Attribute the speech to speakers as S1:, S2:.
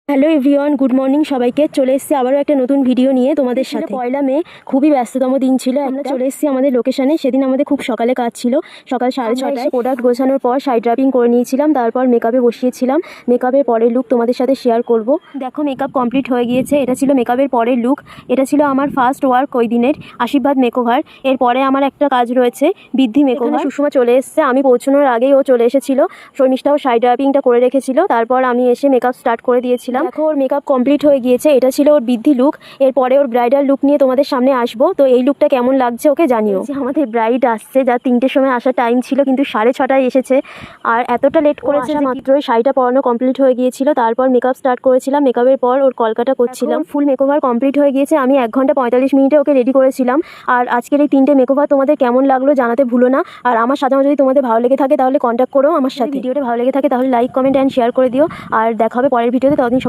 S1: Hello everyone, good morning সবাইকে। চলে এসেছি আবারও একটা নতুন ভিডিও নিয়ে তোমাদের সাথে। পয়লা মে, খুবই ব্যস্ততম দিন ছিল। আমরা চলে এসেছি আমাদের লোকেশনে। সেদিন আমাদের খুব সকালে কাজ ছিল, সকাল 6:30টায়। প্রোডাক্ট গোছানোর পর সাইড ড্রাপিং করে নিয়েছিলাম, তারপর মেকআপে বসিয়েছিলাম। মেকআপের পরের লুক তোমাদের সাথে শেয়ার করব। দেখো, মেকআপ কমপ্লিট হয়ে গিয়েছে। এটা ছিল মেকআপের পরের লুক। এটা ছিল আমার ফার্স্ট ওয়ার্ক ওই দিনের, আশীর্বাদ মেকওভার। এরপরে আমার একটা কাজ রয়েছে, বৃদ্ধি মেকওভার। সুষমা চলে এসেছে, আমি পৌঁছানোর আগেই ও চলে এসেছিল। শর্মিষ্ঠাও সাইড ড্রাপিংটা করে রেখেছিল, তারপর আমি এসে মেকআপ স্টার্ট করে দিয়েছিলাম। দেখো, ওর মেকআপ কমপ্লিট হয়ে গিয়েছে। এটা ছিল ওর বৃদ্ধি লুক। এরপরে ওর ব্রাইডাল লুক নিয়ে তোমাদের সামনে আসবো। তো এই লুকটা কেমন লাগছে ওকে জানিও। আমাদের ব্রাইড আসছে, যা 3টের সময় আসার টাইম ছিল, কিন্তু 6:30টায় এসেছে। আর এতটা লেট করেছে, মাত্রই শাড়িটা পরানো কমপ্লিট হয়ে গিয়েছিল। তারপর মেকআপ স্টার্ট করেছিলাম। মেকআপের পর ওর কলকাটা করছিলাম। ফুল মেকওভার কমপ্লিট হয়ে গিয়েছে। আমি 1 ঘন্টা 45 মিনিটে ওকে রেডি করেছিলাম। আর আজকের এই 3টে মেকওভার তোমাদের কেমন লাগলো জানাতে ভুলো না। আর আমার সাজানো যদি তোমাদের ভালো লেগে থাকে তাহলে কন্ট্যাক্ট করো আমার সাথে। ভিডিওটা ভালো লেগে থাকে তাহলে লাইক, কমেন্ট অ্যান্ড শেয়ার করে দিও। আর দেখা হবে পরের ভিডিওতে। ততদিন